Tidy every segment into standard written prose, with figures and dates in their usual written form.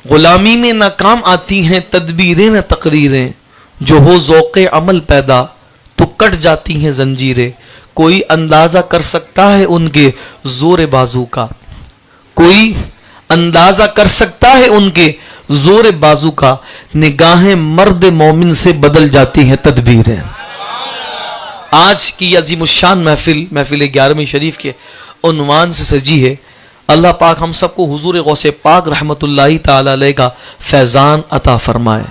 غلامی میں ناکام آتی ہیں تدبیریں نہ تقریریں، جو ہو ذوق عمل پیدا تو کٹ جاتی ہیں زنجیریں۔ کوئی اندازہ کر سکتا ہے ان کے زور بازو کا، کوئی اندازہ کر سکتا ہے ان کے زور بازو کا، نگاہیں مرد مومن سے بدل جاتی ہیں تدبیریں۔ آج کی عظیم الشان محفل 11ویں شریف کے عنوان سے سجی ہے۔ اللہ پاک ہم سب کو حضور غوث پاک رحمت اللہ تعالی علیہ کا فیضان عطا فرمائے۔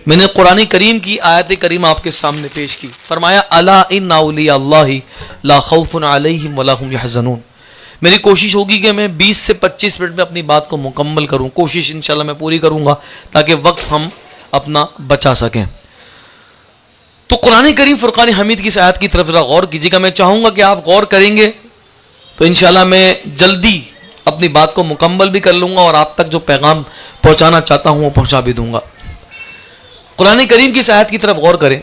میں نے قرآن کریم کی آیت کریمہ آپ کے سامنے پیش کی، فرمایا الا ان اولیاء اللہ لا خوف علیہم ولا هم یحزنون۔ میری کوشش ہوگی کہ میں 20 سے 25 منٹ میں اپنی بات کو مکمل کروں، کوشش انشاءاللہ میں پوری کروں گا تاکہ وقت ہم اپنا بچا سکیں۔ تو قرآن کریم فرقان حمید کی اس آیت کی طرف ذرا غور کیجیے گا۔ میں چاہوں گا کہ آپ غور کریں گے تو انشاءاللہ میں جلدی اپنی بات کو مکمل بھی کر لوں گا اور آپ تک جو پیغام پہنچانا چاہتا ہوں وہ پہنچا بھی دوں گا۔ قرآن کریم کی اس آیت کی طرف غور کریں،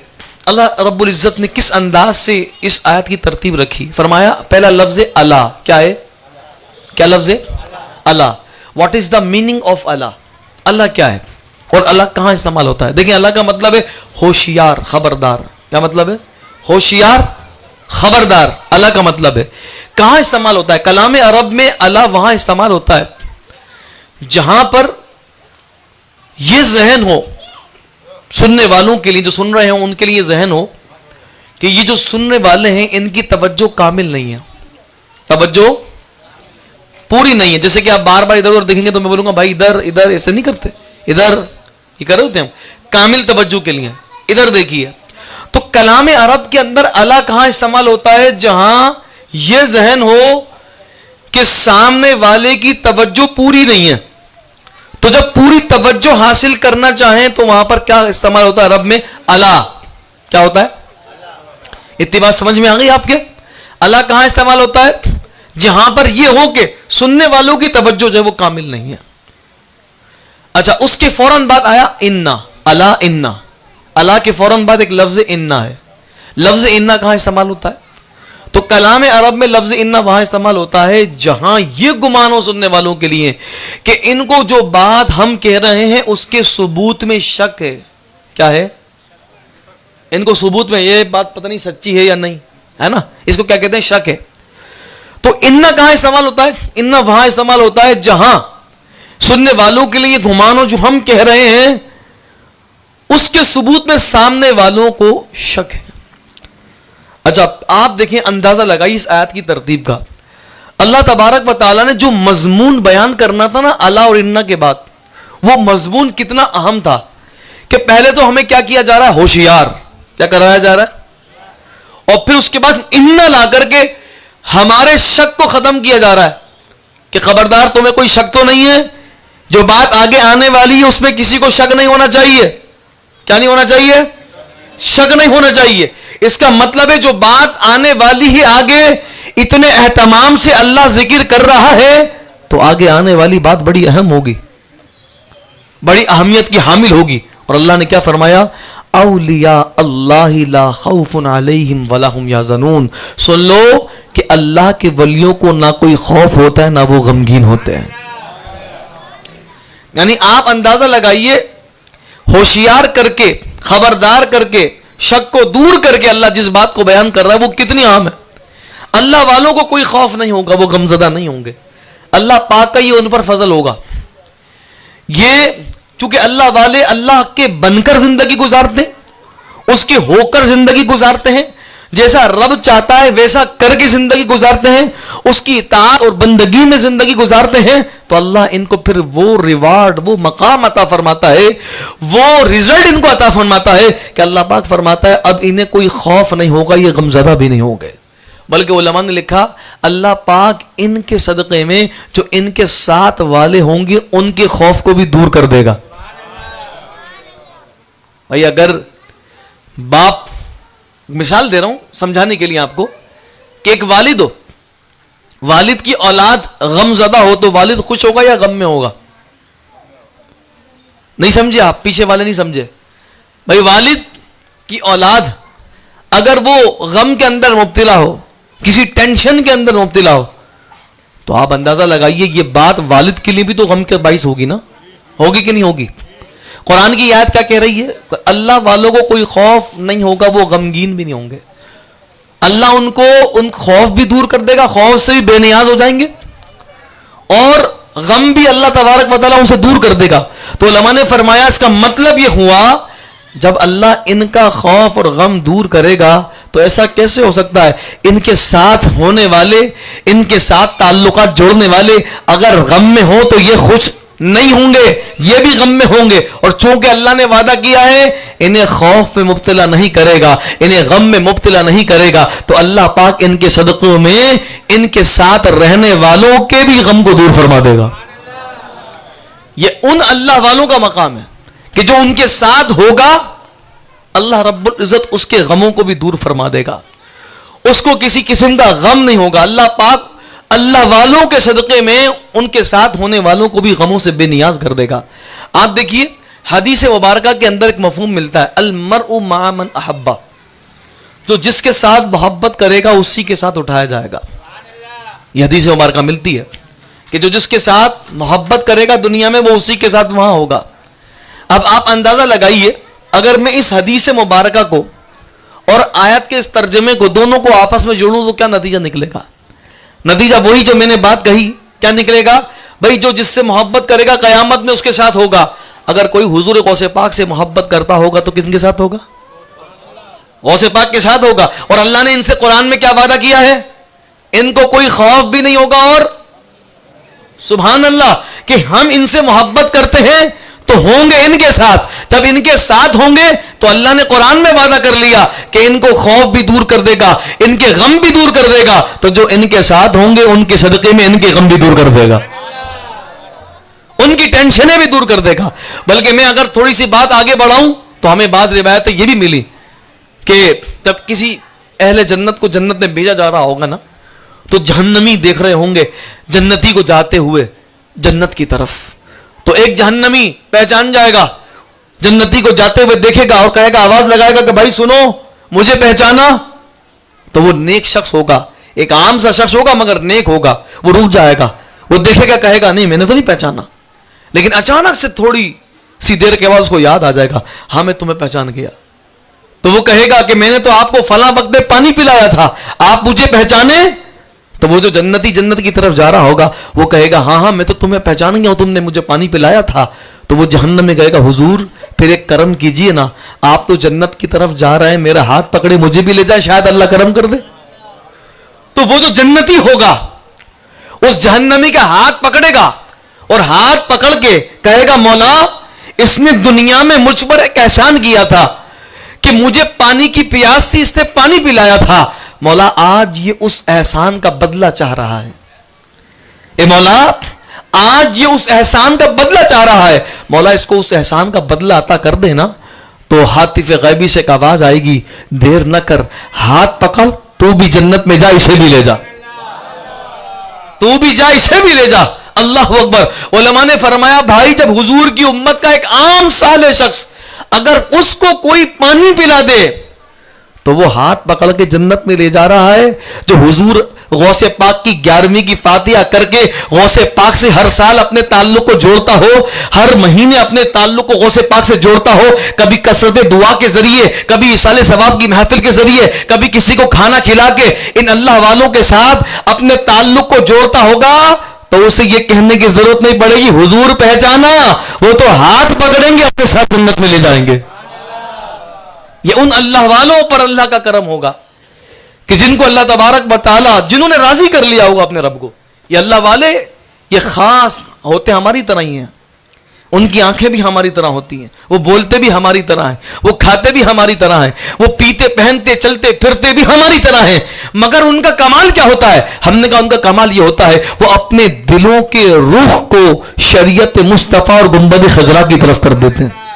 اللہ رب العزت نے کس انداز سے اس آیت کی ترتیب رکھی۔ فرمایا پہلا لفظ اللہ، کیا ہے؟ کیا لفظ ہے؟ اللہ۔ What is the meaning of اللہ؟ اللہ کیا ہے اور اللہ کہاں استعمال ہوتا ہے؟ دیکھیں، اللہ کا مطلب ہے ہوشیار، خبردار۔ کیا مطلب ہے؟ ہوشیار، خبردار اللہ کا مطلب ہے۔ کہاں استعمال ہوتا ہے؟ کلام عرب میں اللہ وہاں استعمال ہوتا ہے جہاں پر یہ ذہن ہو سننے والوں کے لیے، جو سن رہے ہوں ان کے لیے یہ ذہن ہو کہ یہ جو سننے والے ہیں ان کی توجہ کامل نہیں ہے، توجہ پوری نہیں ہے۔ جیسے کہ آپ بار بار ادھر ادھر دیکھیں گے تو میں بولوں گا بھائی ادھر ادھر، ایسے نہیں کرتے، ادھر یہ کر رہے ہوتے ہیں ہم کامل توجہ کے لیے، ادھر دیکھیے۔ تو کلام عرب کے اندر اللہ کہاں استعمال ہوتا ہے؟ جہاں یہ ذہن ہو کہ سامنے والے کی توجہ پوری نہیں ہے۔ تو جب پوری توجہ حاصل کرنا چاہیں تو وہاں پر کیا استعمال ہوتا ہے عرب میں؟ اللہ۔ کیا ہوتا ہے؟ اتنی بات سمجھ میں آ گئی آپ کے؟ اللہ کہاں استعمال ہوتا ہے؟ جہاں پر یہ ہو کہ سننے والوں کی توجہ جو ہے وہ کامل نہیں ہے۔ اچھا، اس کے فوراً بعد آیا انا، اللہ انا۔ اللہ کے فوراً بعد ایک لفظ انا ہے۔ لفظ انا کہاں استعمال ہوتا ہے؟ تو کلام عرب میں لفظ انا وہاں استعمال ہوتا ہے جہاں یہ گمان ہو سننے والوں کے لیے کہ ان کو جو بات ہم کہہ رہے ہیں اس کے ثبوت میں شک ہے۔ کیا ہے؟ ان کو ثبوت میں یہ بات پتہ نہیں سچی ہے یا نہیں ہے نا، اس کو کیا کہتے ہیں؟ شک ہے۔ تو انا کہاں استعمال ہوتا ہے؟ انا وہاں استعمال ہوتا ہے جہاں سننے والوں کے لیے گمان ہو جو ہم کہہ رہے ہیں اس کے ثبوت میں سامنے والوں کو شک ہے۔ اچھا، آپ دیکھیں، اندازہ لگائیے اس آیت کی ترتیب کا۔ اللہ تبارک و تعالیٰ نے جو مضمون بیان کرنا تھا نا اللہ اور انا کے بعد، وہ مضمون کتنا اہم تھا کہ پہلے تو ہمیں کیا کیا جا رہا ہے؟ ہوشیار، کیا کرایا جا رہا ہے، اور پھر اس کے بعد انا لا کر کے ہمارے شک کو ختم کیا جا رہا ہے کہ خبردار تمہیں کوئی شک تو نہیں ہے، جو بات آگے آنے والی ہے اس میں کسی کو شک نہیں ہونا چاہیے۔ کیا نہیں ہونا چاہیے؟ شک نہیں ہونا چاہیے۔ اس کا مطلب ہے جو بات آنے والی ہے آگے، اتنے اہتمام سے اللہ ذکر کر رہا ہے تو آگے آنے والی بات بڑی اہم ہوگی، بڑی اہمیت کی حامل ہوگی۔ اور اللہ نے کیا فرمایا؟ اولیاء اللہ لا خوف علیہم ولا هم یحزنون۔ سن لو کہ اللہ کے ولیوں کو نہ کوئی خوف ہوتا ہے نہ وہ غمگین ہوتے ہیں۔ یعنی آپ اندازہ لگائیے، ہوشیار کر کے، خبردار کر کے، شک کو دور کر کے اللہ جس بات کو بیان کر رہا ہے وہ کتنی عام ہے۔ اللہ والوں کو کوئی خوف نہیں ہوگا، وہ غمزدہ نہیں ہوں گے، اللہ پاک کا یہ ان پر فضل ہوگا۔ یہ چونکہ اللہ والے اللہ کے بن کر زندگی گزارتے ہیں، اس کے ہو کر زندگی گزارتے ہیں، جیسا رب چاہتا ہے ویسا کر کے زندگی گزارتے ہیں، اس کی اطاعت اور بندگی میں زندگی گزارتے ہیں، تو اللہ ان کو پھر وہ ریوارڈ، وہ مقام عطا فرماتا ہے، وہ رزلٹ ان کو عطا فرماتا ہے کہ اللہ پاک فرماتا ہے اب انہیں کوئی خوف نہیں ہوگا، یہ غمزدہ بھی نہیں ہوں گے۔ بلکہ علماء نے لکھا اللہ پاک ان کے صدقے میں جو ان کے ساتھ والے ہوں گے ان کے خوف کو بھی دور کر دے گا۔ بھائی اگر باپ، مثال دے رہا ہوں سمجھانے کے لیے آپ کو، کہ ایک والد ہو، والد کی اولاد غم زدہ ہو تو والد خوش ہوگا یا غم میں ہوگا؟ نہیں سمجھے آپ، پیچھے والے نہیں سمجھے۔ بھائی والد کی اولاد اگر وہ غم کے اندر مبتلا ہو، کسی ٹینشن کے اندر مبتلا ہو، تو آپ اندازہ لگائیے یہ بات والد کے لیے بھی تو غم کے باعث ہوگی نا، ہوگی کہ نہیں ہوگی؟ قرآن کی آیت کیا کہہ رہی ہے؟ اللہ والوں کو کوئی خوف نہیں ہوگا، وہ غمگین بھی نہیں ہوں گے. اللہ ان خوف بھی دور کر دے گا، خوف سے بھی بے نیاز ہو جائیں گے، اور غم بھی اللہ تبارک و تعالیٰ ان سے دور کر دے گا. تو علماء نے فرمایا اس کا مطلب یہ ہوا جب اللہ ان کا خوف اور غم دور کرے گا تو ایسا کیسے ہو سکتا ہے ان کے ساتھ ہونے والے، ان کے ساتھ تعلقات جوڑنے والے اگر غم میں ہوں تو یہ خوش نہیں ہوں گے، یہ بھی غم میں ہوں گے. اور چونکہ اللہ نے وعدہ کیا ہے انہیں خوف میں مبتلا نہیں کرے گا، انہیں غم میں مبتلا نہیں کرے گا، تو اللہ پاک ان کے صدقوں میں ان کے ساتھ رہنے والوں کے بھی غم کو دور فرما دے گا. یہ ان اللہ والوں کا مقام ہے کہ جو ان کے ساتھ ہوگا اللہ رب العزت اس کے غموں کو بھی دور فرما دے گا، اس کو کسی قسم کا غم نہیں ہوگا. اللہ پاک اللہ والوں کے صدقے میں ان کے ساتھ ہونے والوں کو بھی غموں سے بے نیاز کر دے گا. آپ دیکھیے حدیث مبارکہ کے اندر ایک مفہوم ملتا ہے، المرء مع من احب، جو جس کے ساتھ محبت کرے گا اسی کے ساتھ اٹھایا جائے گا. یہ حدیث مبارکہ ملتی ہے کہ جو جس کے ساتھ محبت کرے گا دنیا میں وہ اسی کے ساتھ وہاں ہوگا. اب آپ اندازہ لگائیے اگر میں اس حدیث مبارکہ کو اور آیت کے اس ترجمے کو دونوں کو آپس میں جوڑوں تو کیا نتیجہ نکلے گا؟ نتیجہ وہی جو میں نے بات کہی. کیا نکلے گا؟ بھائی جو جس سے محبت کرے گا قیامت میں اس کے ساتھ ہوگا. اگر کوئی حضور غوث پاک سے محبت کرتا ہوگا تو کن کے ساتھ ہوگا؟ غوث پاک کے ساتھ ہوگا. اور اللہ نے ان سے قرآن میں کیا وعدہ کیا ہے؟ ان کو کوئی خوف بھی نہیں ہوگا. اور سبحان اللہ کہ ہم ان سے محبت کرتے ہیں تو ہوں گے ان کے ساتھ. جب ان کے ساتھ ہوں گے تو اللہ نے قرآن میں وعدہ کر لیا کہ ان کو خوف بھی دور کر دے گا، ان کے غم بھی دور کر دے گا. تو جو ان کے ساتھ ہوں گے ان کے صدقے میں ان کے غم بھی دور کر دے گا، ان کی ٹینشنیں بھی دور کر دے گا. بلکہ میں اگر تھوڑی سی بات آگے بڑھاؤں تو ہمیں بعض روایتیں یہ بھی ملی کہ جب کسی اہل جنت کو جنت میں بھیجا جا رہا ہوگا نا تو جہنمی دیکھ رہے ہوں گے جنتی کو جاتے ہوئے جنت کی طرف. تو ایک جہنمی پہچان جائے گا، جنتی کو جاتے ہوئے دیکھے گا اور کہے گا، آواز لگائے گا کہ بھائی سنو مجھے پہچانا. تو وہ نیک شخص ہوگا، ایک عام سا شخص ہوگا مگر نیک ہوگا. وہ رک جائے گا، وہ دیکھے گا، کہے گا نہیں میں نے تو نہیں پہچانا. لیکن اچانک سے تھوڑی سی دیر کے بعد اس کو یاد آ جائے گا، ہاں میں تمہیں پہچان گیا. تو وہ کہے گا کہ میں نے تو آپ کو فلاں وقت میں پانی پلایا تھا، آپ مجھے پہچانے؟ تو وہ جو جنتی جنت کی طرف جا رہا ہوگا وہ کہے گا ہاں ہاں میں تو تمہیں پہچان گیا ہوں، تم نے مجھے پانی پلایا تھا. تو وہ جہنم میں کہے گا حضور پھر ایک کرم کیجئے نا، آپ تو جنت کی طرف جا رہے ہیں، میرا ہاتھ پکڑے مجھے بھی لے جائے، شاید اللہ کرم کر دے. تو وہ جو جنتی ہوگا اس جہنمی کا ہاتھ پکڑے گا اور ہاتھ پکڑ کے کہے گا مولا اس نے دنیا میں مجھ پر ایک احسان کیا تھا کہ مجھے پانی کی پیاس تھی، اس نے پانی پلایا تھا، مولا آج یہ اس احسان کا بدلہ چاہ رہا ہے. اے مولا آج یہ اس احسان کا بدلہ چاہ رہا ہے، مولا اس کو اس احسان کا بدلہ عطا کر دینا. تو حاطف غیبی سے ایک آواز آئے گی، دیر نہ کر، ہاتھ پکڑ، تو بھی جنت میں جا، اسے بھی لے جا، تو بھی جا اسے بھی لے جا. اللہ اکبر. علماء نے فرمایا بھائی جب حضور کی امت کا ایک عام صالح شخص اگر اس کو کوئی پانی پلا دے تو وہ ہاتھ پکڑ کے جنت میں لے جا رہا ہے. جو حضور غوث پاک کی 11ویں کی فاتحہ کر کے غوث پاک سے ہر سال اپنے تعلق کو جوڑتا ہو، ہر مہینے اپنے تعلق کو غوث پاک سے جوڑتا ہو، کبھی کثرت دعا کے ذریعے، کبھی ایصال ثواب کی محفل کے ذریعے، کبھی کسی کو کھانا کھلا کے ان اللہ والوں کے ساتھ اپنے تعلق کو جوڑتا ہوگا تو اسے یہ کہنے کی ضرورت نہیں پڑے گی حضور پہچانا، وہ تو ہاتھ پکڑیں گے اپنے ساتھ جنت میں لے جائیں گے. یہ ان اللہ والوں پر اللہ کا کرم ہوگا کہ جن کو اللہ تبارک و تعالی، جنہوں نے راضی کر لیا ہوگا اپنے رب کو. یہ اللہ والے یہ خاص ہوتے ہماری طرح ہی ہیں، ان کی آنکھیں بھی ہماری طرح ہوتی ہیں، وہ بولتے بھی ہماری طرح ہیں، وہ کھاتے بھی ہماری طرح ہیں، وہ پیتے پہنتے چلتے پھرتے بھی ہماری طرح ہیں. مگر ان کا کمال کیا ہوتا ہے؟ ہم نے کہا ان کا کمال یہ ہوتا ہے وہ اپنے دلوں کے رخ کو شریعت مصطفیٰ اور گنبد خضرا کی طرف کر دیتے ہیں.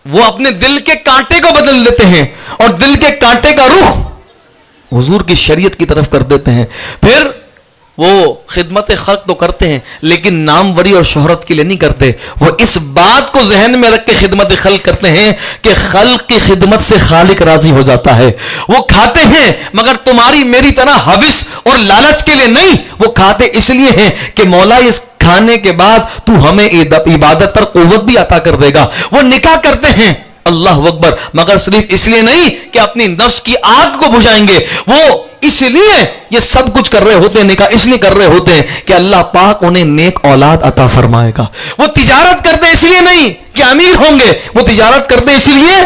وہ اپنے دل کے کانٹے کو بدل دیتے ہیں اور دل کے کانٹے کا رخ حضور کی شریعت کی طرف کر دیتے ہیں. پھر وہ خدمت خلق تو کرتے ہیں لیکن ناموری اور شہرت کے لیے نہیں کرتے. وہ اس بات کو ذہن میں رکھ کے خدمت خلق کرتے ہیں کہ خلق کی خدمت سے خالق راضی ہو جاتا ہے. وہ کھاتے ہیں مگر تمہاری میری طرح حوث اور لالچ کے لیے نہیں، وہ کھاتے اس لیے ہیں کہ مولا اس کھانے کے بعد تو ہمیں عبادت پر قوت بھی عطا کر دے گا. وہ نکاح کرتے ہیں اللہ اکبر مگر صرف اس لیے نہیں کہ اپنی نفس کی آگ کو بجھائیں گے, وہ اس لیے یہ سب کچھ کر رہے ہوتے ہیں, نکاح اس لیے کر رہے ہوتے ہیں کہ اللہ پاک انہیں نیک اولاد عطا فرمائے گا. وہ تجارت کرتے اس لیے نہیں کہ امیر ہوں گے, وہ تجارت کرتے اس لیے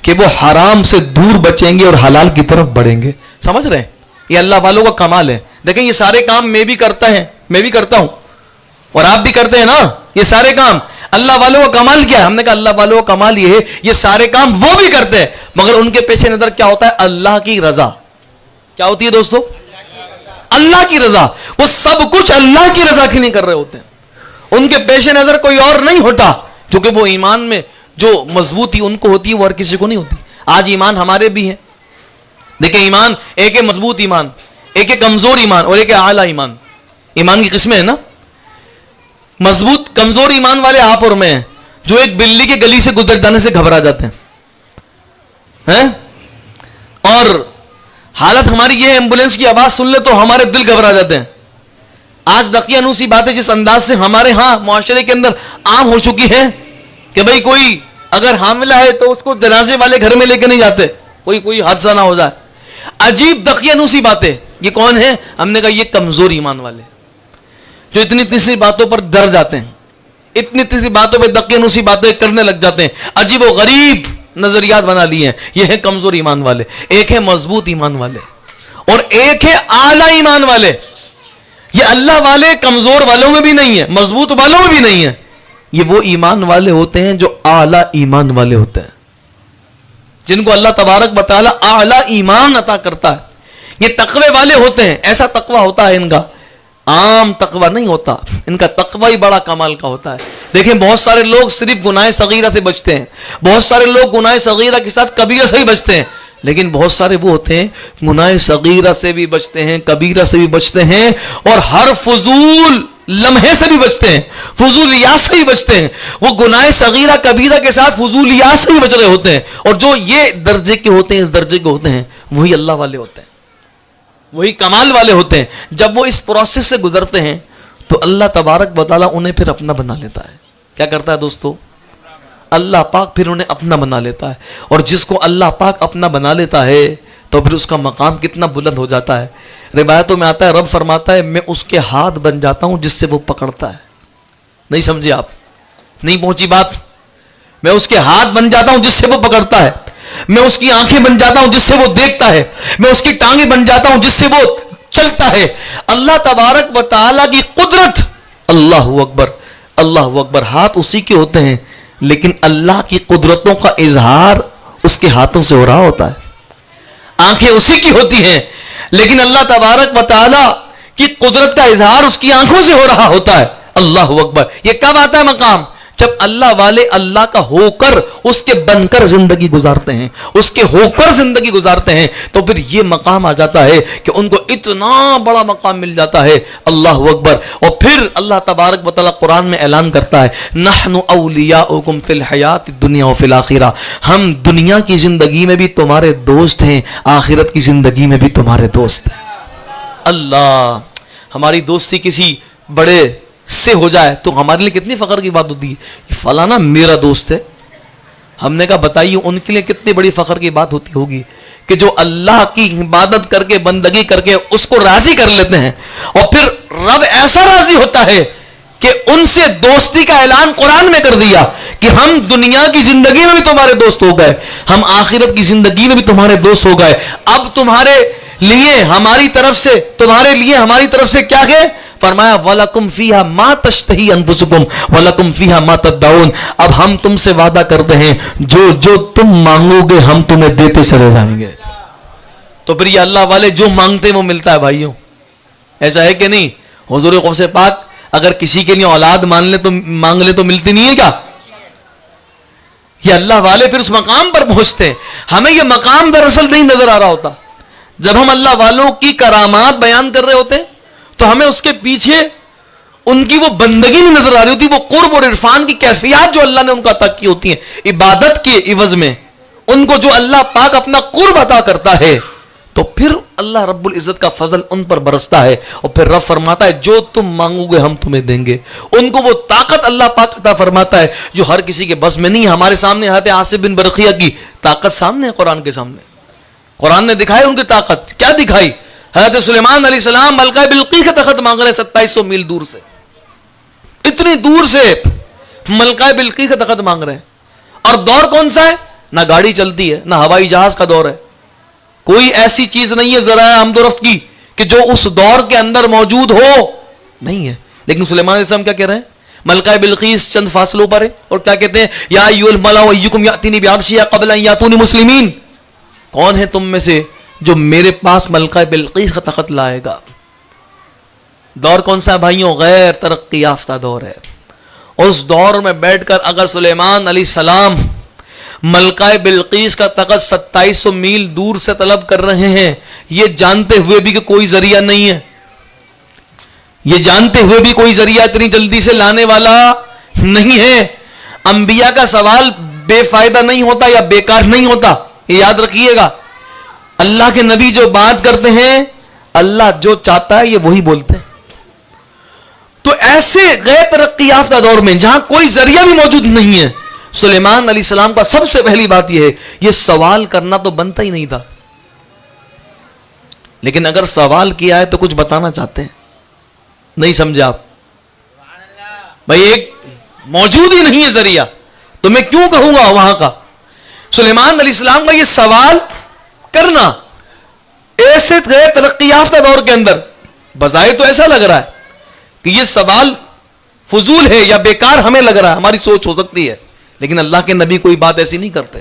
کہ وہ حرام سے دور بچیں گے اور حلال کی طرف بڑھیں گے. سمجھ رہے ہیں؟ یہ اللہ والوں کا کمال ہے. دیکھیں یہ سارے کام میں بھی کرتا ہوں اور آپ بھی کرتے ہیں نا. یہ سارے کام اللہ والوں کا کمال کیا ہے؟ ہم نے کہا اللہ والوں کا کمال یہ ہے یہ سارے کام وہ بھی کرتے ہیں مگر ان کے پیش نظر کیا ہوتا ہے؟ اللہ کی رضا. کیا ہوتی ہے دوستو؟ اللہ کی رضا. وہ سب کچھ اللہ کی رضا کے لیے کر رہے ہوتے ہیں. ان کے پیش نظر کوئی اور نہیں ہوتا, کیونکہ وہ ایمان میں جو مضبوطی ان کو ہوتی ہے وہ ہر کسی کو نہیں ہوتی. آج ایمان ہمارے بھی ہے. دیکھیں ایمان ایک ہے مضبوط ایمان, ایک ہے کمزور ایمان اور ایک ہے اعلیٰ ایمان. ایمان کی قسمیں ہیں نا. مضبوط کمزور ایمان والے آپ اور میں ہیں جو ایک بلی کے گلی سے گزر جانے سے گھبرا جاتے ہیں, اور حالت ہماری یہ ہے ایمبولینس کی آواز سن لے تو ہمارے دل گھبرا جاتے ہیں. آج دقیانوسی باتیں جس انداز سے ہمارے ہاں معاشرے کے اندر عام ہو چکی ہے کہ بھئی کوئی اگر حاملہ ہے تو اس کو جنازے والے گھر میں لے کے نہیں جاتے, کوئی حادثہ نہ ہو جائے. عجیب دقیانوسی باتیں. یہ کون ہے؟ ہم نے کہا یہ کمزور ایمان والے جو اتنی سی باتوں پر ڈر جاتے ہیں, اتنی سی باتوں پہ دقیانوسی باتیں کرنے لگ جاتے ہیں, عجیب و غریب نظریات بنا لیے ہیں. یہ ہے کمزور ایمان والے. ایک ہے مضبوط ایمان والے اور ایک ہے اعلیٰ ایمان والے. یہ اللہ والے کمزور والوں میں بھی نہیں ہے, مضبوط والوں میں بھی نہیں ہے. یہ وہ ایمان والے ہوتے ہیں جو اعلیٰ ایمان والے ہوتے ہیں, جن کو اللہ تبارک و تعالی اعلیٰ ایمان عطا کرتا ہے. یہ تقوی والے ہوتے ہیں. ایسا تقوی ہوتا ہے ان کا, عام تقوی نہیں ہوتا, ان کا تقوی ہی بڑا کمال کا ہوتا ہے. دیکھیں بہت سارے لوگ صرف گناہ صغیرہ سے بچتے ہیں, بہت سارے لوگ گناہ صغیرہ کے ساتھ کبیرہ سے ہی بچتے ہیں, لیکن بہت سارے وہ ہوتے ہیں گناہ صغیرہ سے بھی بچتے ہیں, کبیرہ سے بھی بچتے ہیں, اور ہر فضول لمحے سے بھی بچتے ہیں, فضولیات سے بھی بچتے ہیں. وہ گناہ صغیرہ کبیرہ کے ساتھ فضولیات سے بھی بچ رہے ہوتے ہیں. اور جو یہ درجے کے ہوتے ہیں, اس درجے کے ہوتے ہیں, وہی اللہ والے ہوتے ہیں, وہی کمال والے ہوتے ہیں. جب وہ اس پروسیس سے گزرتے ہیں تو اللہ تبارک و تعالیٰ انہیں پھر اپنا بنا لیتا ہے. کیا کرتا ہے دوستو؟ اللہ پاک پھر انہیں اپنا بنا لیتا ہے. اور جس کو اللہ پاک اپنا بنا لیتا ہے تو پھر اس کا مقام کتنا بلند ہو جاتا ہے. روایتوں میں آتا ہے رب فرماتا ہے میں اس کے ہاتھ بن جاتا ہوں جس سے وہ پکڑتا ہے. نہیں سمجھے آپ؟ نہیں پہنچی بات؟ میں اس کے ہاتھ بن جاتا ہوں جس سے وہ پکڑتا ہے, میں اس کی آنکھیں بن جاتا ہوں جس سے وہ دیکھتا ہے, میں اس کی ٹانگیں بن جاتا ہوں جس سے وہ چلتا ہے. اللہ تبارک و تعالیٰ کی قدرت, اللہ اکبر اللہ اکبر. ہاتھ اسی کے ہوتے ہیں لیکن اللہ کی قدرتوں کا اظہار اس کے ہاتھوں سے ہو رہا ہوتا ہے. آنکھیں اسی کی ہوتی ہیں لیکن اللہ تبارک و تعالیٰ کی قدرت کا اظہار اس کی آنکھوں سے ہو رہا ہوتا ہے. اللہ اکبر. یہ کب آتا ہے مقام؟ جب اللہ والے اللہ کا ہو کر اس کے بن کر زندگی گزارتے ہیں, اس کے ہو کر زندگی گزارتے ہیں, تو پھر یہ مقام آ جاتا ہے کہ ان کو اتنا بڑا مقام مل جاتا ہے. اللہ اکبر. اور پھر اللہ تبارک و تعالیٰ قرآن میں اعلان کرتا ہے نحن اولیاؤکم فی الحیات الدنیا وفی الآخرہ, ہم دنیا کی زندگی میں بھی تمہارے دوست ہیں, آخرت کی زندگی میں بھی تمہارے دوست ہیں. اللہ, ہماری دوستی کسی بڑے سے ہو جائے تو ہمارے لیے کتنی فخر کی بات ہوتی ہے, فلانا میرا دوست ہے. ہم نے کہا بتائیے ان کے لیے کتنی بڑی فخر کی بات ہوتی ہوگی کہ جو اللہ کی عبادت کر کے بندگی کر کے اس کو راضی کر لیتے ہیں, اور پھر رب ایسا راضی ہوتا ہے کہ ان سے دوستی کا اعلان قرآن میں کر دیا کہ ہم دنیا کی زندگی میں بھی تمہارے دوست ہو گئے, ہم آخرت کی زندگی میں بھی تمہارے دوست ہو گئے. اب تمہارے لیے ہماری طرف سے, تمہارے لیے ہماری طرف سے کیا ہے؟ فرمایا وَلَكُمْ فِيهَا مَا تَشْتَهِي أَنفُسُكُمْ وَلَكُمْ فِيهَا مَا تَدَّعُونَ. اب ہم تم سے وعدہ کرتے ہیں جو تم مانگو گے ہم تمہیں دیتے چلے جائیں گے. تو پھر یہ اللہ والے جو مانگتے ہیں وہ ملتا ہے بھائیوں. ایسا ہے کہ نہیں؟ حضور غوث پاک اگر کسی کے لیے اولاد مانگ لے تو ملتی نہیں ہے کیا؟ یہ اللہ والے پھر اس مقام پر پہنچتے ہیں. ہمیں یہ مقام دراصل نہیں نظر آ رہا ہوتا. جب ہم اللہ والوں کی کرامات بیان کر رہے ہوتے ہیں تو ہمیں اس کے پیچھے ان کی وہ بندگی نہیں نظر آ رہی ہوتی, وہ قرب اور عرفان کی کیفیات جو اللہ نے ان کو عطا کی ہوتی ہیں عبادت کے عوض میں. ان کو جو اللہ پاک اپنا قرب عطا کرتا ہے تو پھر اللہ رب العزت کا فضل ان پر برستا ہے اور پھر رب فرماتا ہے جو تم مانگو گے ہم تمہیں دیں گے. ان کو وہ طاقت اللہ پاک عطا فرماتا ہے جو ہر کسی کے بس میں نہیں ہے. ہمارے سامنے حضرت عاصم بن برقیہ کی طاقت سامنے ہے. قرآن کے سامنے قرآن نے دکھائی ان کی طاقت. کیا دکھائی؟ حضرت سلیمان علیہ السلام ملکہ بلقیس کا تخت مانگ رہے 2700 میل دور سے, اتنی دور سے ملکہ بلقیس کا تخت مانگ رہے ہیں. اور دور کون سا ہے؟ نہ گاڑی چلتی ہے, نہ ہوائی جہاز کا دور ہے, کوئی ایسی چیز نہیں ہے ذرائع آمد و رفت کی کہ جو اس دور کے اندر موجود ہو, نہیں ہے. لیکن سلیمان علیہ السلام کیا کہہ رہے ہیں؟ ملکہ بلقیس چند فاصلوں پر ہے اور کیا کہتے ہیں؟ یا ایھا الملأ ایکم یاتینی بعرشھا قبل ان یاتونی مسلمین. کون ہے تم میں سے جو میرے پاس ملکہ بلقیس کا تخت لائے گا؟ دور کون سا بھائیوں؟ غیر ترقی یافتہ دور ہے. اس دور میں بیٹھ کر اگر سلیمان علیہ السلام ملکہ بلقیس کا تخت 2700 میل دور سے طلب کر رہے ہیں, یہ جانتے ہوئے بھی کہ کوئی ذریعہ نہیں ہے, یہ جانتے ہوئے بھی کوئی ذریعہ اتنی جلدی سے لانے والا نہیں ہے. انبیاء کا سوال بے فائدہ نہیں ہوتا یا بیکار نہیں ہوتا, یہ یاد رکھیے گا. اللہ کے نبی جو بات کرتے ہیں اللہ جو چاہتا ہے یہ وہی بولتے ہیں. تو ایسے غیر ترقی یافتہ دور میں جہاں کوئی ذریعہ بھی موجود نہیں ہے, سلیمان علیہ السلام کا سب سے پہلی بات یہ ہے, یہ سوال کرنا تو بنتا ہی نہیں تھا. لیکن اگر سوال کیا ہے تو کچھ بتانا چاہتے ہیں. نہیں سمجھا آپ بھائی؟ ایک موجود ہی نہیں ہے ذریعہ تو میں کیوں کہوں گا وہاں کا. سلیمان علیہ السلام کا یہ سوال کرنا ایسے غیر ترقی یافتہ دور کے اندر بظاہر تو ایسا لگ رہا ہے کہ یہ سوال فضول ہے یا بیکار ہمیں لگ رہا ہے, ہماری سوچ ہو سکتی ہے, لیکن اللہ کے نبی کوئی بات ایسی نہیں کرتے.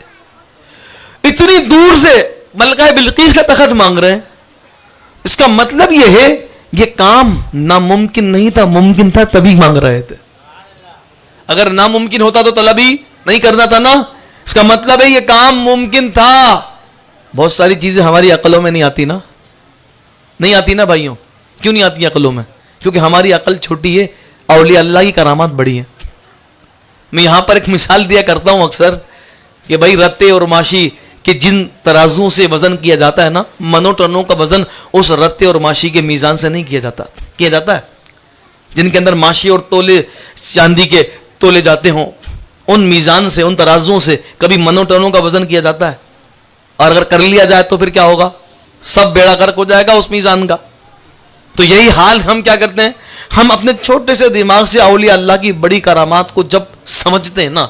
اتنی دور سے ملکہ بلقیس کا تخت مانگ رہے ہیں, اس کا مطلب یہ ہے یہ کام ناممکن نہیں تھا, ممکن تھا تبھی مانگ رہے تھے. اگر ناممکن ہوتا تو طلب ہی نہیں کرنا تھا نا. اس کا مطلب ہے یہ کام ممکن تھا. بہت ساری چیزیں ہماری عقلوں میں نہیں آتی نا, نہیں آتی نا بھائیوں. کیوں نہیں آتی عقلوں میں؟ کیونکہ ہماری عقل چھوٹی ہے, اولیاء اللہ کی کرامات بڑی ہیں. میں یہاں پر ایک مثال دیا کرتا ہوں اکثر کہ بھائی رتے اور ماشی کہ جن ترازوں سے وزن کیا جاتا ہے نا, منو ٹنوں کا وزن اس رتے اور ماشی کے میزان سے نہیں کیا جاتا. کیا جاتا ہے جن کے اندر ماشی اور تولے چاندی کے تولے جاتے ہوں, ان میزان سے, ان ترازوں سے کبھی منو ٹنوں کا وزن کیا جاتا ہے. اور اگر کر لیا جائے تو پھر کیا ہوگا؟ سب بیڑا غرق ہو جائے گا اس میزان کا. تو یہی حال ہم کیا کرتے ہیں, ہم اپنے چھوٹے سے دماغ سے اولیاء اللہ کی بڑی کرامات کو جب سمجھتے ہیں نا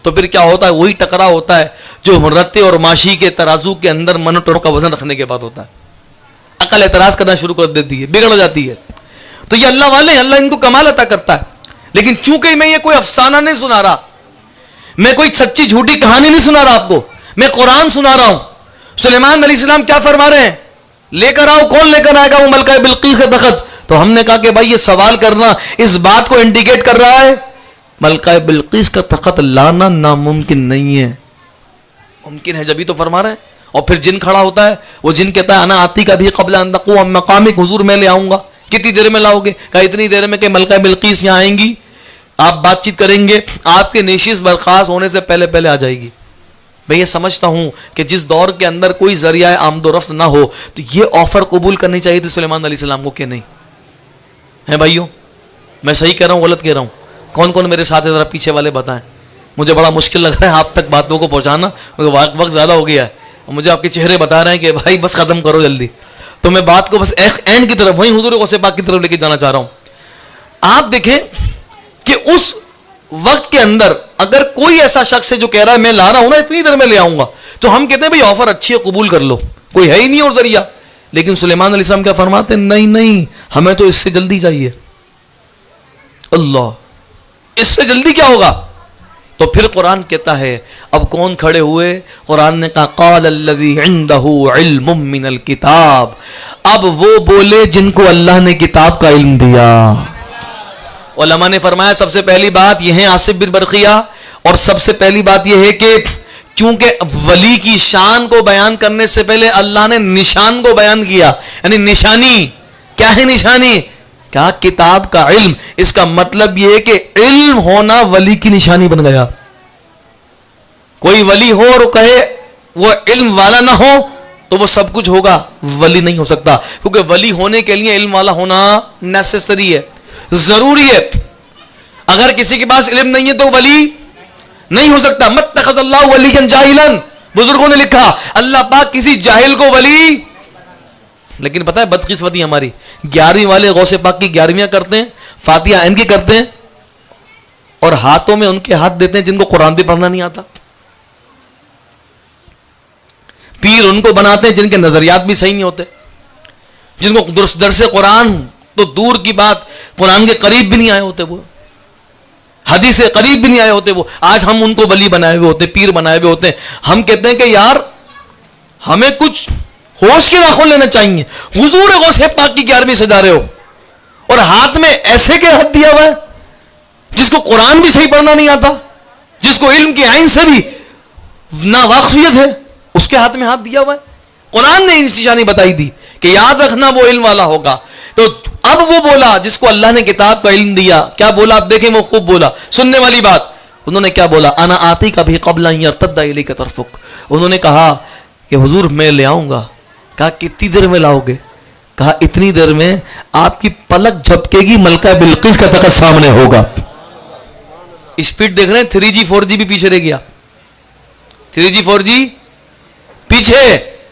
تو پھر کیا ہوتا ہے, وہی ٹکرا ہوتا ہے جو رتے اور ماشی کے ترازو کے اندر منو ٹنوں کا وزن رکھنے کے بعد ہوتا ہے. عقل اعتراض کرنا شروع کر دیتی ہے, بگڑ جاتی ہے. تو یہ اللہ والے ہیں, اللہ ان کو کمال عطا کرتا ہے. لیکن چونکہ میں یہ کوئی افسانہ نہیں سنا رہا, میں کوئی سچی جھوٹی کہانی نہیں سنا رہا آپ کو, میں قرآن سنا رہا ہوں. سلیمان علیہ السلام کیا فرما رہے ہیں؟ لے کر آؤ. کون لے کر آئے گا؟ وہ ملکہ بلقیس کا تخت. تو ہم نے کہا کہ بھائی یہ سوال کرنا اس بات کو انڈیکیٹ کر رہا ہے ملکہ بلقیس کا تخت لانا ناممکن نہیں ہے, ممکن ہے جبھی تو فرما رہے ہیں. اور پھر جن کھڑا ہوتا ہے, وہ جن کہتا ہے انا آتی کا بھی قبل ان تقوم مقامک, حضور میں لے آؤں گا. کتنی دیر میں لاؤ گے؟ کہا اتنی دیر میں کہ ملکہ بلقیس یہاں آئیں گی, آپ بات چیت کریں گے, آپ کے نشست برخاست ہونے سے پہلے پہلے آ جائے گی. میں یہ سمجھتا ہوں کہ جس دور کے اندر کوئی ذریعہ آمد و رفت نہ ہو تو یہ آفر قبول کرنی چاہیے تھی سلیمان علیہ السلام کو, کہ نہیں ہے بھائیوں؟ میں صحیح کہہ رہا ہوں غلط کہہ رہا ہوں؟ کون کون میرے ساتھ ہے ذرا پیچھے والے بتائیں. مجھے بڑا مشکل لگ رہا ہے آپ تک باتوں کو پہنچانا, وقت زیادہ ہو گیا ہے. مجھے آپ کے چہرے بتا رہے ہیں کہ بھائی بس ختم کرو جلدی. تو میں بات کو بس اینڈ کی طرف, وہیں حضور غوث پاک کی طرف لے کے جانا چاہ رہا ہوں. آپ دیکھیں کہ اس وقت کے اندر اگر کوئی ایسا شخص ہے جو کہہ رہا ہے میں لا رہا ہوں نا اتنی دیر میں لے آؤں گا, تو ہم کہتے ہیں بھائی آفر اچھی ہے قبول کر لو, کوئی ہے ہی نہیں اور ذریعہ. لیکن سلیمان علیہ السلام کیا فرماتے ہیں؟ نہیں نہیں, ہمیں تو اس سے جلدی چاہیے. اللہ, اس سے جلدی کیا ہوگا؟ تو پھر قرآن کہتا ہے, اب کون کھڑے ہوئے؟ قرآن نے کہا قال الذی عندہ علم من الکتاب, اب وہ بولے جن کو اللہ نے کتاب کا علم دیا. علماء نے فرمایا سب سے پہلی بات یہ ہے عاصم بن برقیہ, اور سب سے پہلی بات یہ ہے کہ کیونکہ ولی کی شان کو بیان کرنے سے پہلے اللہ نے نشان کو بیان کیا, یعنی نشانی. کیا ہے نشانی؟ کیا کتاب کا علم. اس کا مطلب یہ ہے کہ علم ہونا ولی کی نشانی بن گیا. کوئی ولی ہو اور کہے وہ علم والا نہ ہو تو وہ سب کچھ ہوگا، ولی نہیں ہو سکتا، کیونکہ ولی ہونے کے لیے علم والا ہونا نیسیسری ہے، ضروری ہے۔ اگر کسی کے پاس علم نہیں ہے تو ولی نہیں ہو سکتا۔ متخذ اللہ ولیا جاہلا، بزرگوں نے لکھا اللہ پاک کسی جاہل کو ولی، لیکن پتہ ہے بدقسمتی ہماری، 11ویں والے غوث پاک کی 11ویاں کرتے ہیں، فاتحہ ان کی کرتے ہیں، اور ہاتھوں میں ان کے ہاتھ دیتے ہیں جن کو قرآن بھی پڑھنا نہیں آتا۔ پیر ان کو بناتے ہیں جن کے نظریات بھی صحیح نہیں ہوتے، جن کو درس قرآن تو دور کی بات، قرآن کے قریب بھی نہیں آئے ہوتے، وہ حدیث سے قریب بھی نہیں آئے ہوتے، وہ آج ہم ان کو ولی بنائے ہوئے ہوتے، پیر بنائے ہوئے ہوتے ہیں۔ ہم کہتے ہیں کہ یار ہمیں کچھ ہوش کے ناخن لینا چاہیے، حضور غوث پاک کی 11ویں سجا رہے ہو اور ہاتھ میں ایسے کے ہاتھ دیا ہوا ہے جس کو قرآن بھی صحیح پڑھنا نہیں آتا، جس کو علم کی عین سے بھی ناواقفیت ہے، اس کے ہاتھ میں ہاتھ دیا ہوا ہے۔ قرآن نے نشانی بتائی دی کہ یاد رکھنا وہ علم والا ہوگا۔ تو اب وہ بولا جس کو اللہ نے کتاب کا علم دیا، کیا بولا آپ دیکھیں، وہ خوب بولا، سننے والی بات، انہوں نے کیا بولا، انا آتی کا بھی قبل ان یرتد الیک طرفک، انہوں نے کہا کہ حضور میں لے آؤں گا۔ کہا کتنی دیر میں لاؤ گے؟ کہا اتنی دیر میں آپ کی پلک جھپکے گی، ملکہ بلقیس کا تخت سامنے ہوگا۔ اسپیڈ دیکھ رہے ہیں، 3G 4G بھی پیچھے رہ گیا، 3G 4G پیچھے،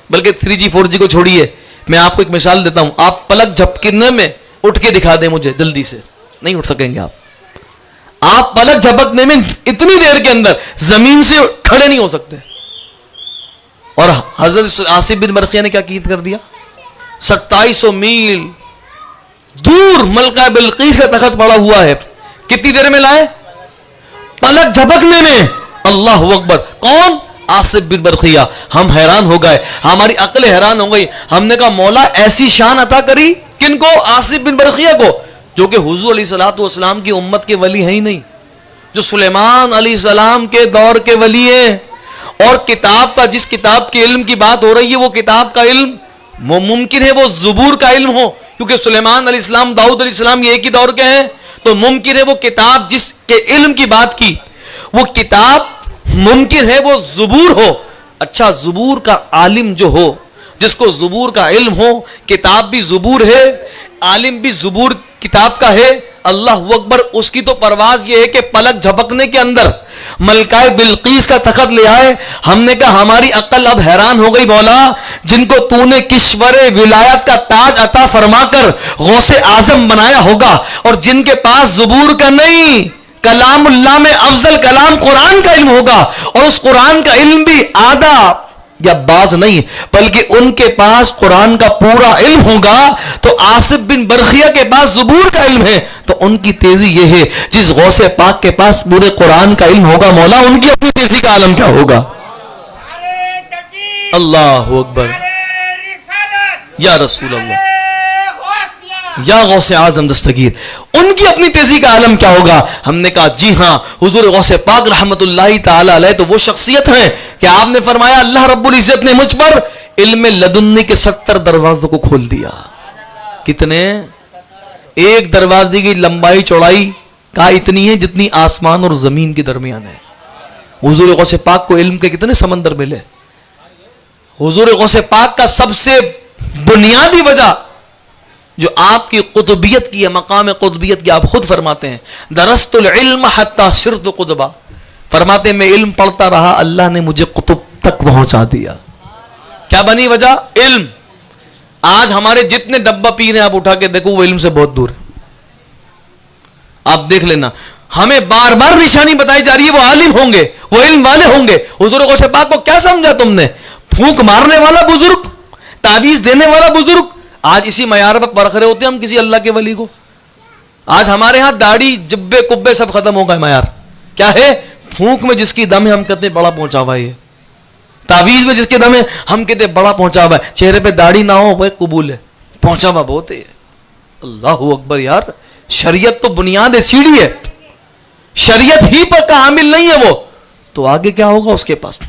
بلکہ 3G 4G کو چھوڑیے، میں آپ کو ایک مثال دیتا ہوں، آپ پلک جھپکنے میں اٹھ کے دکھا دیں مجھے جلدی سے، نہیں اٹھ سکیں گے آپ پلک جھپکنے میں اتنی دیر کے اندر زمین سے کھڑے نہیں ہو سکتے۔ اور حضرت آصف بن برقیہ نے کیا کر دیا، 2700 میل دور ملکہ بلقیس کا تخت پڑا ہوا ہے، کتنی دیر میں لائے؟ پلک جھپکنے میں۔ اللہ اکبر، کون؟ آصف بن برقیہ۔ ہم حیران ہو گئے، ہماری عقل حیران ہو گئی، ہم نے کہا مولا ایسی شان عطا کری کن کو؟ آصف بن برقیہ کو، جو کہ حضور علیہ الصلوۃ والسلام کی امت کے ولی ہیں ہی نہیں، جو سلیمان علیہ السلام کے دور کے ولی ہیں۔ اور کتاب کا، جس کتاب کے علم کی بات ہو رہی ہے، وہ کتاب کا علم ممکن ہے وہ زبور کا علم ہو، کیونکہ سلیمان علیہ السلام، داؤد علیہ السلام یہ ایک ہی دور کے ہیں، تو ممکن ہے وہ کتاب جس کے علم کی بات کی، وہ کتاب ممکن ہے وہ زبور ہو۔ اچھا، زبور کا عالم جو ہو، جس کو زبور کا علم ہو، کتاب بھی زبور ہے، عالم بھی زبور کتاب کا ہے، اللہ اکبر، اس کی تو پرواز یہ ہے کہ پلک جھپکنے کے اندر ملکہ بلقیس کا تخت لے آئے۔ ہم نے کہا ہماری عقل اب حیران ہو گئی، مولا جن کو تو نے کشور ولایت کا تاج عطا فرما کر غوث اعظم بنایا ہوگا، اور جن کے پاس زبور کا نہیں، کلام اللہ میں افضل کلام قرآن کا علم ہوگا، اور اس قرآن کا علم بھی آدھا یا بعض نہیں بلکہ ان کے پاس قرآن کا پورا علم ہوگا، تو آصف بن برقیہ کے پاس زبور کا علم ہے، تو ان کی تیزی یہ ہے، جس غوث پاک کے پاس پورے قرآن کا علم ہوگا، مولا ان کی اپنی تیزی کا عالم کیا ہوگا؟ اللہ اکبر، یا رسول اللہ، یا غوث اعظم دستگیر، ان کی اپنی تیزی کا عالم کیا ہوگا؟ ہم نے کہا جی ہاں، حضور غوث پاک رحمت اللہ تعالی علیہ تو وہ شخصیت ہیں کہ آپ نے فرمایا اللہ رب العزت نے مجھ پر علم لدنی کے 70 دروازوں کو کھول دیا۔ کتنے؟ ایک دروازے کی لمبائی چوڑائی کا اتنی ہے جتنی آسمان اور زمین کے درمیان ہے۔ حضور غوث پاک کو علم کے کتنے سمندر ملے؟ حضور غوث پاک کا سب سے بنیادی وجہ جو آپ کی قطبیت کی ہے، مقام قطبیت کی، آپ خود فرماتے ہیں درست العلم حتی صرت قطبہ، فرماتے ہیں میں علم پڑھتا رہا، اللہ نے مجھے قطب تک پہنچا دیا۔ کیا بنی وجہ؟ علم۔ آج ہمارے جتنے ڈبہ پیر ہیں آپ اٹھا کے دیکھو، وہ علم سے بہت دور ہے، آپ دیکھ لینا۔ ہمیں بار بار نشانی بتائی جا رہی ہے وہ عالم ہوں گے، وہ علم والے ہوں گے۔ حضور غوث پاک کو کیا سمجھا تم نے؟ پھونک مارنے والا بزرگ، تعویذ دینے والا بزرگ۔ آج اسی معیار پر پرکھ رہے ہوتے ہیں ہم کسی اللہ کے ولی کو۔ آج ہمارے ہاں داڑھی جبے کبے سب ختم ہو گئے، معیار کیا ہے؟ پھونک میں جس کی دم ہے ہم کہتے ہیں بڑا پہنچا ہوا ہے، تعویذ میں جس کے دم ہے ہم کہتے ہیں بڑا پہنچا ہوا ہے، چہرے پہ داڑھی نہ ہو وہ قبول ہے، پہنچا ہوا بہت ہے۔ اللہ اکبر، یار شریعت تو بنیاد ہے، سیڑھی ہے، شریعت ہی پر کا حامل نہیں ہے وہ، تو آگے کیا ہوگا اس کے پاس؟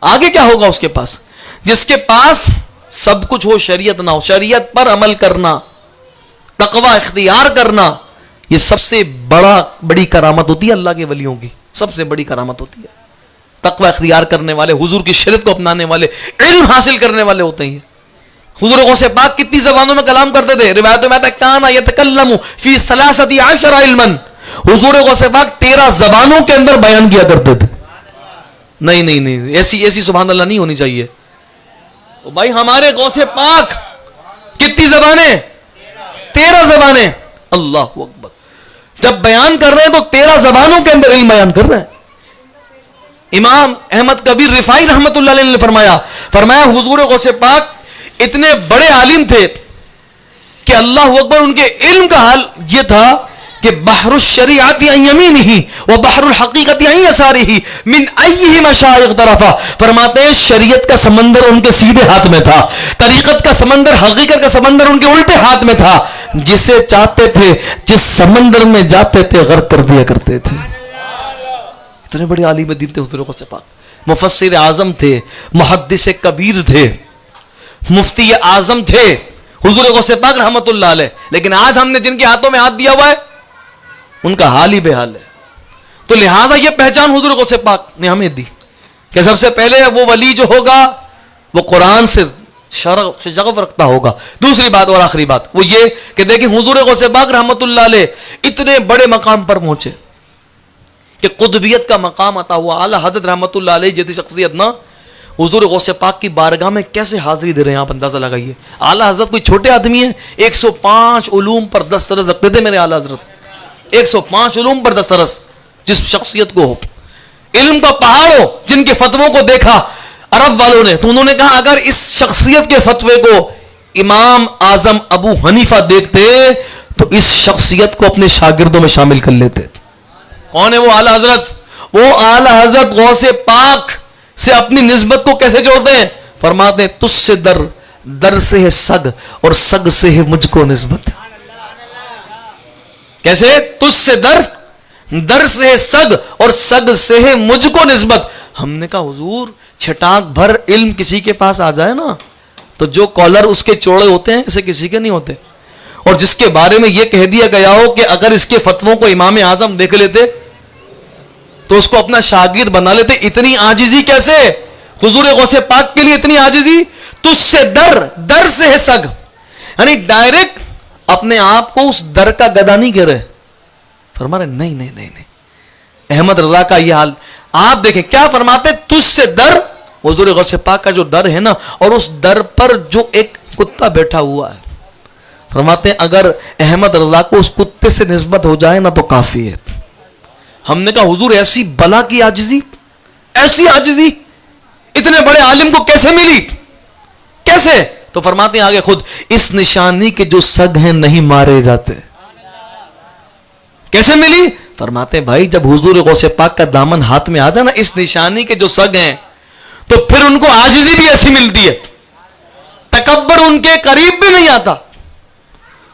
آگے کیا ہوگا اس کے پاس؟ جس کے پاس سب کچھ ہو، شریعت نہ ہو، شریعت پر عمل کرنا، تقوی اختیار کرنا، یہ سب سے بڑی کرامت ہوتی ہے اللہ کے ولیوں کی، سب سے بڑی کرامت ہوتی ہے۔ تقوی اختیار کرنے والے, حضور کی شریعت کو اپنانے والے, علم حاصل کرنے والے ہوتے ہیں. حضور غوث پاک کتنی زبانوں میں کلام کرتے تھے؟ روایتوں میں آتا ہے کانا یتکلم فی 13 علما. حضور غوث پاک 13 زبانوں کے اندر بیان کیا کرتے تھے. نہیں, ایسی سبحان اللہ نہیں ہونی چاہیے. بھائی ہمارے غوث پاک کتنی زبانیں؟ 13 زبانیں. اللہ اکبر. جب بیان کر رہے ہیں تو 13 زبانوں کے اندر علم بیان کر رہے ہیں. امام احمد کبیر رفاعی رحمت اللہ علیہ نے فرمایا حضور غوث پاک اتنے بڑے عالم تھے کہ اللہ اکبر, ان کے علم کا حال یہ تھا کہ بحر الشریعت عن یمینہ و بحر الحقیقت عن یسارہ من ایہما شاء اغترفا. فرماتے ہیں شریعت کا سمندر ان کے سیدھے ہاتھ میں تھا, طریقت کا سمندر, حقیقت کا سمندر ان کے الٹے ہاتھ میں تھا. جسے چاہتے تھے, جس سمندر میں جاتے تھے, غرق کر دیا کرتے تھے. اتنے بڑے عالم دین تھے حضور غوث پاک. مفسر اعظم تھے, محدث کبیر تھے, مفتی اعظم تھے حضور غوث پاک رحمت اللہ علیہ. لیکن آج ہم نے جن کے ہاتھوں میں ہاتھ دیا ہوا ہے ان کا حال ہی بے حال ہے. تو لہذا یہ پہچان حضور غوث پاک نے ہمیں دی کہ سب سے پہلے وہ ولی جو ہوگا وہ قرآن سے شغف رکھتا ہوگا. دوسری بات اور آخری بات وہ یہ کہ دیکھیں حضور غوث پاک رحمت اللہ علیہ اتنے بڑے مقام پر پہنچے کہ قطبیت کا مقام عطا ہوا. اعلیٰ حضرت رحمت اللہ علیہ جیسی شخصیت نا حضور غوث پاک کی بارگاہ میں کیسے حاضری دے رہے ہیں, آپ اندازہ لگائیے. اعلیٰ حضرت کوئی چھوٹے آدمی ہیں, 105 علوم پر دسترس رکھتے تھے میرے اعلیٰ حضرت. 105 علوم پر دسترس. جس شخصیت کو ہو, علم کا پہاڑ ہو, جن کے فتووں کو دیکھا عرب والوں نے, تو انہوں نے کہا اگر اس شخصیت کے فتوے کو امام اعظم ابو حنیفہ دیکھتے تو اس شخصیت کو اپنے شاگردوں میں شامل کر لیتے. کون ہے وہ اعلیٰ حضرت؟ وہ اعلیٰ حضرت غوث پاک سے اپنی نسبت کو کیسے جوڑتے ہیں؟ فرماتے ہیں تجھ سے در سے ہے سگ اور سگ سے ہے مجھ کو نسبت. کیسے؟ تجھ سے در سے ہے سگ اور سگ سے ہے مجھ کو نسبت. ہم نے کہا حضور چھٹاک بھر علم کسی کے پاس آ جائے نا تو جو کالر اس کے چوڑے ہوتے ہیں اسے کسی کے نہیں ہوتے, اور جس کے بارے میں یہ کہہ دیا گیا ہو کہ اگر اس کے فتووں کو امام اعظم دیکھ لیتے تو اس کو اپنا شاگرد بنا لیتے. اتنی عاجزی کیسے حضور غوث پاک کے لیے؟ اتنی عاجزی. تجھ سے در سے ہے سگ, یعنی ڈائریکٹ اپنے آپ کو اس در کا گدا نہیں کہہ رہے. فرما رہے نہیں. احمد رضا کا یہ حال آپ دیکھیں کیا فرماتے, تجھ سے در, حضور غوث پاک کا جو در ہے نا, اور اس در پر جو ایک کتا بیٹھا ہوا ہے, فرماتے ہیں اگر احمد رضا کو اس کتے سے نسبت ہو جائے نا تو کافی ہے. ہم نے کہا حضور ایسی بلا کی عاجزی, ایسی عاجزی اتنے بڑے عالم کو کیسے ملی, کیسے؟ تو فرماتے ہیں آگے خود, اس نشانی کے جو سگ ہیں نہیں مارے جاتے. کیسے ملی؟ فرماتے ہیں بھائی جب حضور غوث پاک کا دامن ہاتھ میں آ جائے نا اس نشانی کے جو سگ ہیں تو پھر ان کو عاجزی بھی ایسی ملتی ہے, تکبر ان کے قریب بھی نہیں آتا,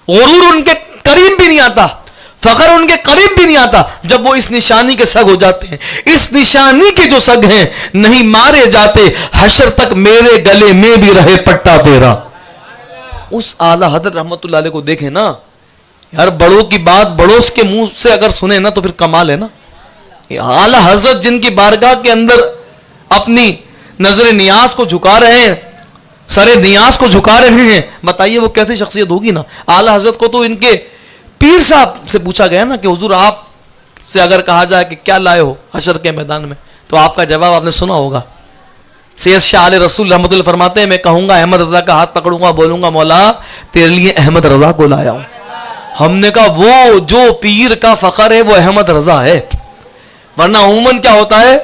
غرور ان کے قریب بھی نہیں آتا, فخر ان کے قریب بھی نہیں آتا. جب وہ اس نشانی کے سگ ہو جاتے ہیں, اس نشانی کے جو سگ ہیں نہیں مارے جاتے, حشر تک میرے گلے میں بھی رہے پٹا تیرا. اس اعلیٰ حضرت رحمت اللہ علیہ کو دیکھیں نا یار, بڑوں کی بات بڑوس کے منہ سے اگر سنیں نا تو پھر کمال ہے نا. اعلیٰ حضرت جن کی بارگاہ کے اندر اپنی نظر نیاز کو جھکا رہے ہیں, سر نیاز کو جھکا رہے ہیں, بتائیے وہ کیسی شخصیت ہوگی نا. اعلیٰ حضرت کو تو ان کے پیر صاحب سے پوچھا گیا نا کہ حضور آپ سے اگر کہا جائے کہ کیا لائے ہو حشر کے میدان میں, تو آپ کا جواب آپ نے سنا ہوگا. سید شاہ علیہ رسول رحمۃ اللہ فرماتے ہیں میں کہوں گا احمد رضا کا ہاتھ پکڑوں گا, بولوں گا مولا تیرے لیے احمد رضا کو لایا ہوں. ہم نے کہا وہ جو پیر کا فخر ہے وہ احمد رضا ہے, ورنہ عموماً کیا ہوتا ہے,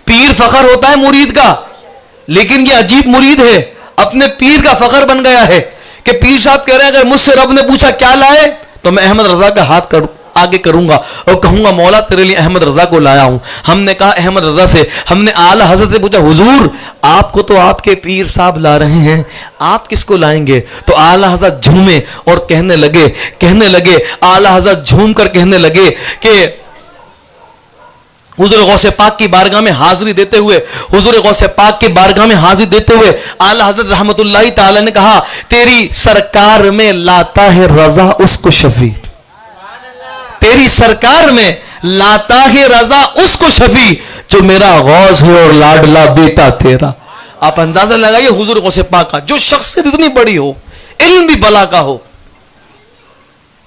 پیر فخر ہوتا ہے مرید کا, لیکن یہ عجیب مرید ہے اپنے پیر کا فخر بن گیا ہے کہ پیر صاحب کہہ رہے ہیں اگر مجھ سے رب نے پوچھا کیا لائے تو میں احمد رضا کا ہاتھ آگے کروں گا اور کہوں گا مولا تیرے لیے احمد رضا کو لایا ہوں. ہم نے کہا احمد رضا سے, ہم نے اعلیٰ حضرت سے پوچھا حضور آپ کو تو آپ کے پیر صاحب لا رہے ہیں, آپ کس کو لائیں گے؟ تو اعلیٰ حضرت جھومے اور کہنے لگے اعلیٰ حضرت جھوم کر کہنے لگے کہ حضور غوث پاک کی بارگاہ میں حاضری دیتے ہوئے اعلیٰ حضرت رحمت اللہ تعالی نے کہا تیری سرکار میں لاتا ہے رضا اس کو شفیع. تیری سرکار میں لاتا ہے رضا اس کو شفیع جو میرا غوث ہے اور لاڈلا بیٹا تیرا. آپ اندازہ لگائیے حضور غوث پاک کا جو شخصیت اتنی بڑی ہو, علم بھی بلا کا ہو,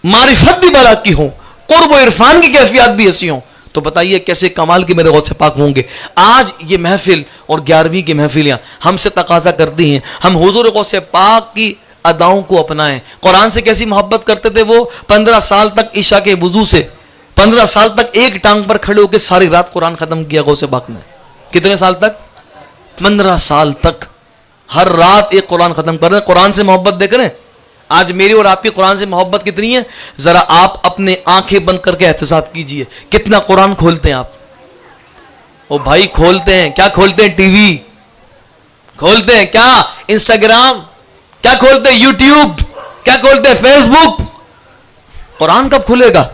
معرفت بھی بلا کی ہو, قرب و عرفان کی کیفیات بھی ایسی ہوں, تو بتائیے کیسے کمال کے میرے غوث پاک ہوں گے. آج یہ محفل اور 11ویں کی محفلیاں ہم سے تقاضا کرتی ہیں ہم حضور غوث پاک کی اداؤں کو اپنائیں. قرآن سے کیسی محبت کرتے تھے وہ, 15 سال تک عشاء کے وضو سے 15 سال تک ایک ٹانگ پر کھڑے ہو کے ساری رات قرآن ختم کیا غوث پاک نے. کتنے سال تک؟ 15 سال تک ہر رات ایک قرآن ختم کر رہے ہیں. قرآن سے محبت دیکھ رہے ہیں. آج میری اور آپ کی قرآن سے محبت کتنی ہے؟ ذرا آپ اپنے آنکھیں بند کر کے احتساب کیجئے کتنا قرآن کھولتے ہیں آپ. او بھائی کھولتے ہیں, کیا کھولتے ہیں؟ ٹی وی کھولتے ہیں, کیا انسٹاگرام, کیا کھولتے ہیں یوٹیوب, کیا کھولتے ہیں فیس بک. قرآن کب کھلے گا؟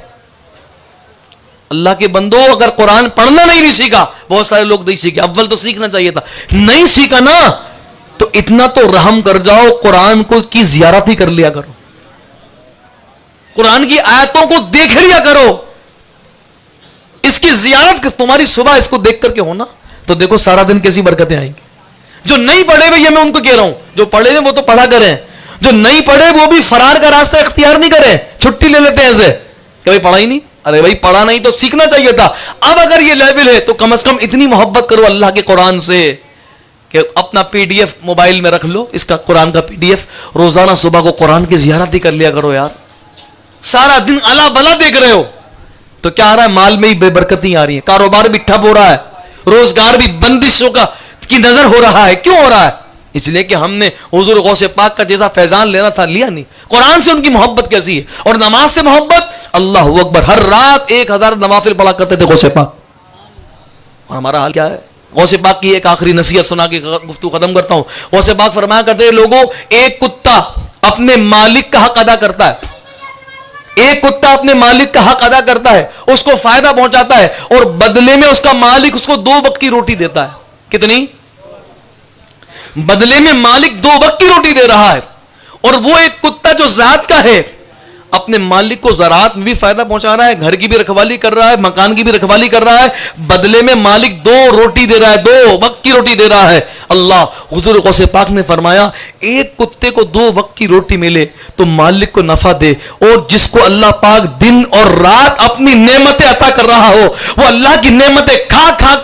اللہ کے بندو اگر قرآن پڑھنا نہیں سیکھا, بہت سارے لوگ نہیں سیکھے, اول تو سیکھنا چاہیے تھا, نہیں سیکھا نا تو اتنا تو رحم کر جاؤ قرآن کو کی زیارت ہی کر لیا کرو, قرآن کی آیتوں کو دیکھ لیا کرو. اس کی زیارت تمہاری صبح اس کو دیکھ کر کے ہونا تو دیکھو سارا دن کیسی برکتیں آئیں گی. جو نہیں پڑھے ہوئے یہ میں ان کو کہہ رہا ہوں, جو پڑھے ہیں وہ تو پڑھا کریں, جو نہیں پڑھے وہ بھی فرار کا راستہ اختیار نہیں کریں, چھٹی لے لیتے ہیں ایسے کہ بھائی پڑھا ہی نہیں. ارے بھائی پڑھا نہیں تو سیکھنا چاہیے تھا. اب اگر یہ لیول ہے تو کم از کم اتنی محبت کرو اللہ کے قرآن سے کہ اپنا پی ڈی ایف موبائل میں رکھ لو, اس کا قرآن کا پی ڈی ایف, روزانہ صبح کو قرآن کی زیارت ہی کر لیا کرو یار. سارا دن الا بلا دیکھ رہے ہو تو کیا آ رہا ہے؟ مال میں ہی بے برکتی آ رہی ہے, کاروبار بھی ٹھپ ہو رہا ہے, روزگار بھی بندشوں کی نظر ہو رہا ہے. کیوں ہو رہا ہے؟ اس لیے کہ ہم نے حضور غوث پاک کا جیسا فیضان لینا تھا لیا نہیں. قرآن سے ان کی محبت کیسی ہے, اور نماز سے محبت, اللہ اکبر, ہر رات 1000 نوافل پڑھا کرتے تھے غوث پاک. اور ہمارا حال کیا ہے؟ غوث پاک کی ایک آخری نصیحت سنا کے گفتگو ختم کرتا ہوں. غوث پاک فرمایا کرتے ہیں لوگوں, ایک کتا اپنے مالک کا حق ادا کرتا ہے, ایک کتا اپنے مالک کا حق ادا کرتا ہے, اس کو فائدہ پہنچاتا ہے, اور بدلے میں اس کا مالک اس کو 2 وقت کی روٹی دیتا ہے. کتنی؟ بدلے میں مالک 2 وقت کی روٹی دے رہا ہے. اور وہ ایک کتا جو ذات کا ہے اپنے مالک کو زراعت میں بھی فائدہ پہنچا رہا ہے, گھر کی بھی رکھوالی کر رہا ہے, مکان کی بھی رکھوالی کر رہا ہے, بدلے میں مالک 2 روٹی دے رہا ہے, 2 وقت کی روٹی دے رہا ہے. اللہ حضور غوث پاک نے فرمایا ایک کتے کو 2 وقت کی روٹی ملے تو مالک کو نفع دے, اور جس کو اللہ پاک دن اور رات اپنی نعمتیں عطا کر رہا ہو, وہ اللہ کی نعمتیں کھا کھا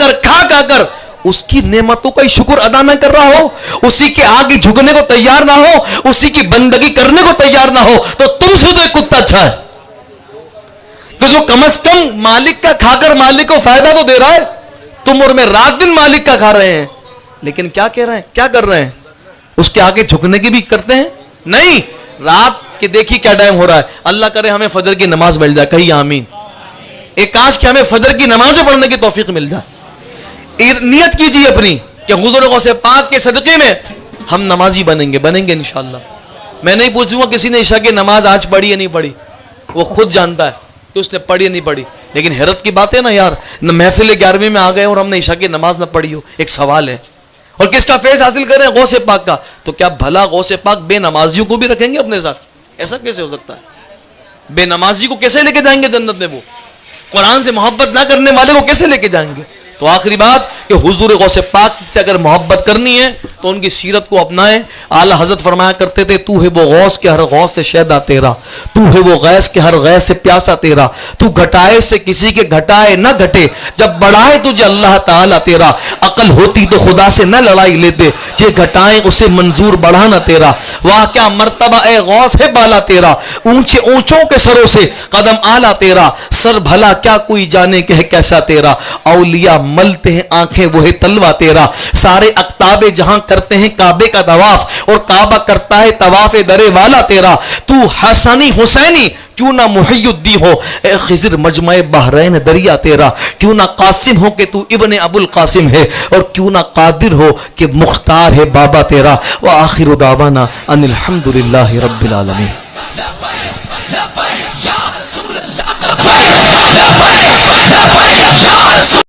کر اس کی نعمتوں کا شکر ادا نہ کر رہا ہو, اسی کے آگے جھکنے کو تیار نہ ہو, اسی کی بندگی کرنے کو تیار نہ ہو, تو تم سے تو ایک کتا اچھا ہے کہ جو کم از کم مالک کا کھا کر مالک کو فائدہ تو دے رہا ہے. تم اور میں رات دن مالک کا کھا رہے ہیں, لیکن کیا کہہ رہے ہیں, کیا کر رہے ہیں؟ اس کے آگے جھکنے کی بھی کرتے ہیں نہیں. رات کے دیکھیے کیا ٹائم ہو رہا ہے, اللہ کرے ہمیں فجر کی نماز مل جائے, کہیں آمین. ایک کاش کہ ہمیں فجر کی نماز پڑھنے کی توفیق مل جائے. نیت کیجیے اپنی کہ حضور غوث پاک کے صدقے میں ہم نمازی بنیں گے انشاءاللہ. میں نہیں پوچھوں گا کسی نے عشاء کی نماز آج پڑھی یا نہیں پڑھی, وہ خود جانتا ہے کہ اس نے پڑھی یا نہیں پڑھی. لیکن حیرت کی بات ہے نا یار, محفل 11ویں میں آ گئے اور ہم نے عشاء کی نماز نہ پڑھی ہو. ایک سوال ہے, اور کس کا فیض حاصل کر رہے ہیں؟ غوث پاک کا. تو کیا بھلا غوث پاک بے نمازیوں کو بھی رکھیں گے اپنے ساتھ؟ ایسا کیسے ہو سکتا ہے؟ بے نمازی کو کیسے لے کے جائیں گے جنت میں؟ وہ قرآن سے محبت نہ کرنے والے کو کیسے لے کے جائیں گے؟ تو آخری بات کہ حضور غوث پاک سے اگر محبت کرنی ہے تو ان کی سیرت کو اپنائیں. اعلی حضرت فرمایا کرتے تھے تو ہے وہ غوث کے ہر غوث سے شیدا تیرا, تو ہے وہ غیث کے ہر غیث سے پیاسا تیرا, تو گھٹائے سے کسی کے گھٹائے نہ گھٹے, جب بڑھائے تجھے اللہ تعالیٰ تیرا, عقل ہوتی تو خدا سے نہ لڑائی لیتے, یہ گھٹائیں اسے منظور بڑھانا تیرا. واہ کیا مرتبہ اے غوث ہے بالا تیرا, اونچے اونچوں کے سروں سے قدم اعلیٰ تیرا, سر بھلا کیا کوئی جانے کہ ہے کیسا تیرا, اولیاء ملتے ہیں آنکھیں وہ ہے تلوا تیرا, سارے اقطاب جہاں کرتے ہیں کعبے کا طواف, اور کعبہ کرتا ہے طواف درے والا تیرا. تو حسنی حسینی کیوں نہ محی الدین ہو, اے خضر مجمع بحرین دریا تیرا, کیوں نہ قاسم ہو کہ تو ابن ابو القاسم ہے, اور کیوں نہ قادر ہو کہ مختار ہے بابا تیرا. وآخر دعوانا ان الحمدللہ رب العالمین.